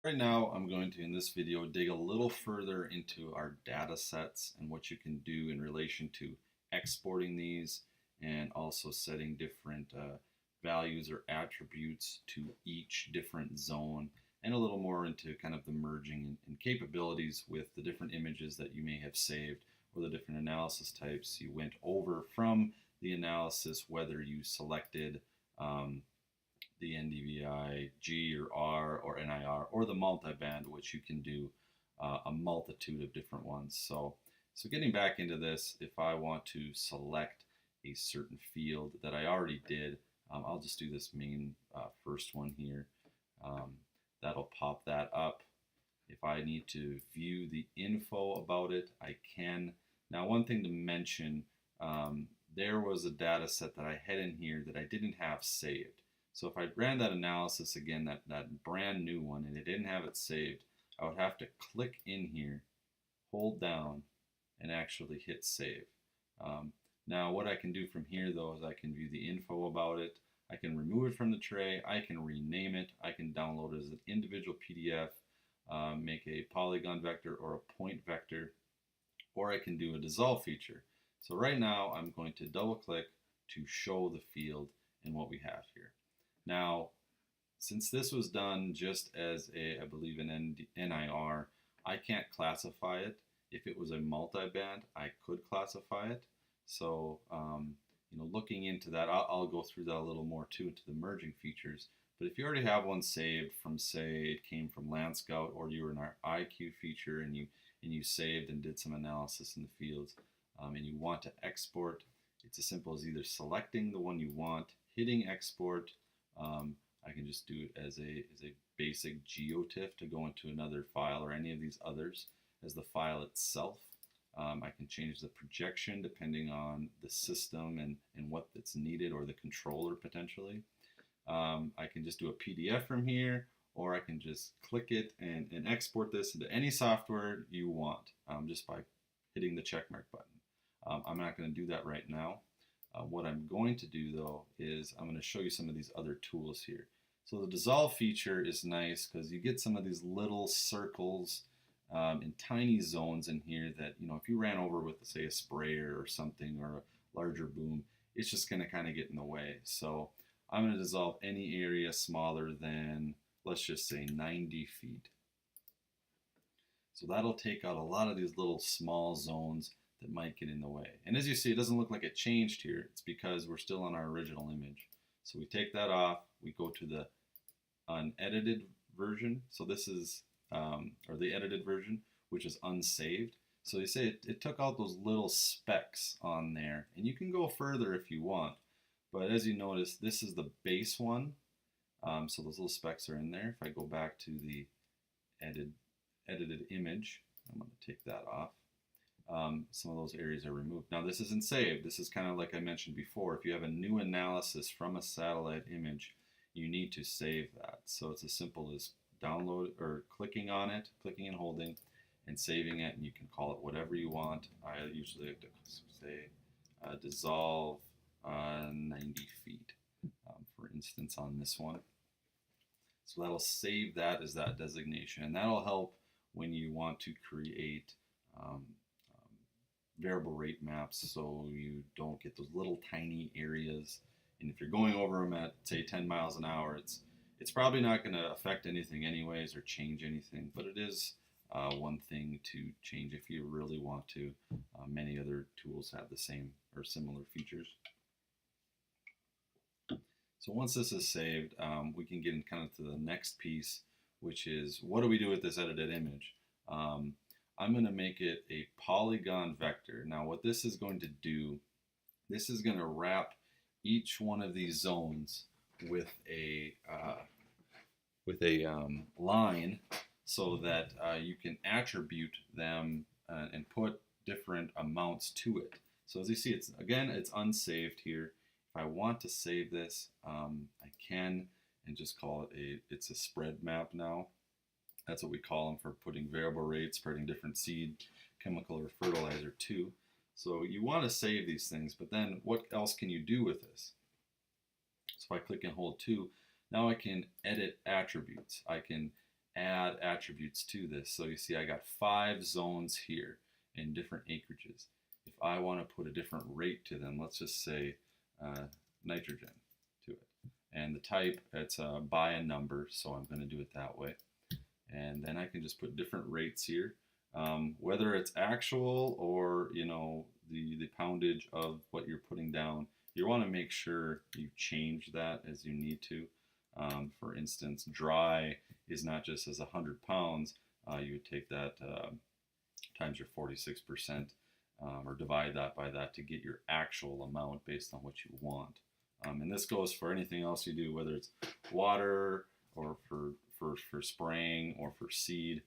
Right now, I'm going to, in this video, dig a little further into our data sets and what you can do in relation to exporting these and also setting different values or attributes to each different zone, and a little more into kind of the merging and capabilities with the different images that you may have saved or the different analysis types you went over from the analysis, whether you selected um, the NDVI G or R or NIR or the multiband, which you can do a multitude of different ones. So getting back into this, if I want to select a certain field that I already did, I'll just do this main first one here. Um, that'll pop that up. If I need to view the info about it, I can. Now, one thing to mention, there was a data set that I had in here that I didn't have saved. So if I ran that analysis again, that brand new one, and it didn't have it saved, I would have to click in here, hold down, and actually hit save. Now what I can do from here though is I can view the info about it, I can remove it from the tray, I can rename it, I can download it as an individual PDF, make a polygon vector or a point vector, or I can do a dissolve feature. So right now I'm going to double click to show the field and what we have here. Now, since this was done just as I believe an NIR, I can't classify it. If it was a multiband, I could classify it. So, looking into that, I'll go through that a little more too, into the merging features. But if you already have one saved from, say, it came from LandScout, or you were in our IQ feature and you saved and did some analysis in the fields, and you want to export, it's as simple as either selecting the one you want, hitting export. I can just do it as a basic geotiff to go into another file or any of these others as the file itself. I can change the projection depending on the system and what that's needed, or the controller potentially. I can just do a PDF from here, or I can just click it and export this into any software you want, just by hitting the checkmark button. I'm not going to do that right now. What I'm going to do though is I'm going to show you some of these other tools here. So the dissolve feature is nice because you get some of these little circles in tiny zones in here that, if you ran over with, say, a sprayer or something, or a larger boom, it's just going to kind of get in the way. So I'm going to dissolve any area smaller than, let's just say, 90 feet. So that'll take out a lot of these little small zones that might get in the way. And as you see, it doesn't look like it changed here. It's because we're still on our original image. So we take that off, we go to the unedited version. So this is, or the edited version, which is unsaved. So you say it took out those little specks on there, and you can go further if you want. But as you notice, this is the base one. So those little specks are in there. If I go back to the edited image, I'm going to take that off. Some of those areas are removed. Now this isn't saved. This is kind of like I mentioned before. If you have a new analysis from a satellite image, you need to save that. So it's as simple as download or clicking on it, clicking and holding, and saving it, and you can call it whatever you want. I usually like to say dissolve 90 feet, for instance, on this one. So that'll save that as that designation, and that'll help when you want to create variable rate maps, so you don't get those little tiny areas. And if you're going over them at, say, 10 miles an hour, it's probably not going to affect anything anyways or change anything, but it is one thing to change if you really want to. Many other tools have the same or similar features. So once this is saved, we can get in kind of to the next piece, which is, what do we do with this edited image? I'm going to make it a polygon vector. Now what this is going to do, this is going to wrap each one of these zones with a line, so that you can attribute them and put different amounts to it. So as you see, it's unsaved here. If I want to save this, I can, and just call it it's a spread map now. That's what we call them, for putting variable rates, spreading different seed, chemical, or fertilizer to. So you want to save these things, but then what else can you do with this? So if I click and hold 2, now I can edit attributes. I can add attributes to this. So you see I got 5 zones here in different acreages. If I want to put a different rate to them, let's just say nitrogen to it. And the type, it's by a number, so I'm going to do it that way. And then I can just put different rates here, whether it's actual or the poundage of what you're putting down. You want to make sure you change that as you need to. For instance, dry is not just as 100 pounds. You would take that times your 46%, or divide that by that to get your actual amount based on what you want. And this goes for anything else you do, whether it's water or for spraying or for seed.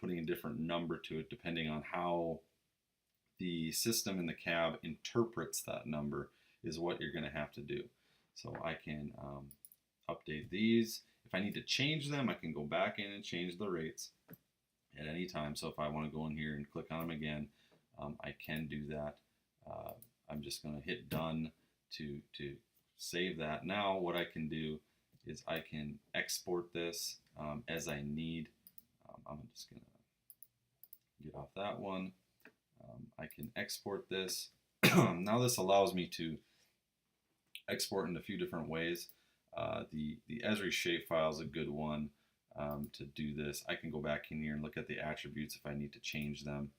Putting a different number to it depending on how the system in the cab interprets that number is what you're going to have to do. So I can update these. If I need to change them, I can go back in and change the rates at any time. So if I want to go in here and click on them again, I can do that. I'm just going to hit done to save that. Now what I can do is I can export this as I need. I'm just going to get off that one. I can export this. Now this allows me to export in a few different ways. The Esri shapefile is a good one to do this. I can go back in here and look at the attributes if I need to change them.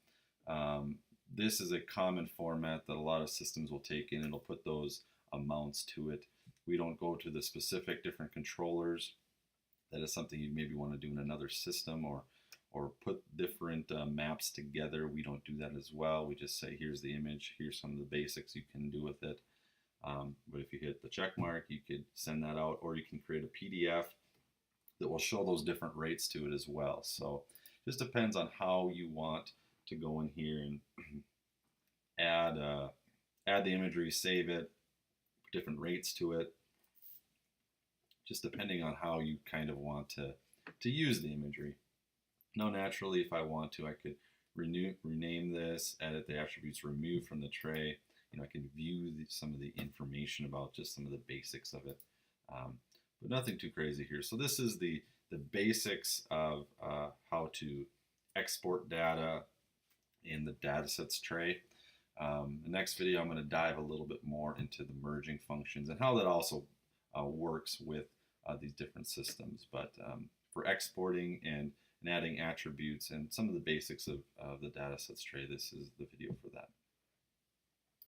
This is a common format that a lot of systems will take in. It'll put those amounts to it. We don't go to the specific different controllers. That is something you maybe want to do in another system, or put different maps together. We don't do that as well. We just say, here's the image, here's some of the basics you can do with it. But if you hit the check mark, you could send that out, or you can create a PDF that will show those different rates to it as well. So just depends on how you want to go in here and add the imagery, save it, put different rates to it, just depending on how you kind of want to use the imagery. Now naturally, if I want to, I could rename this, edit the attributes, remove from the tray. I can view some of the information about just some of the basics of it, but nothing too crazy here. So this is the basics of how to export data in the datasets tray. The next video, I'm going to dive a little bit more into the merging functions and how that also works with these different systems. But for exporting and adding attributes and some of the basics of the datasets tray, this is the video for that.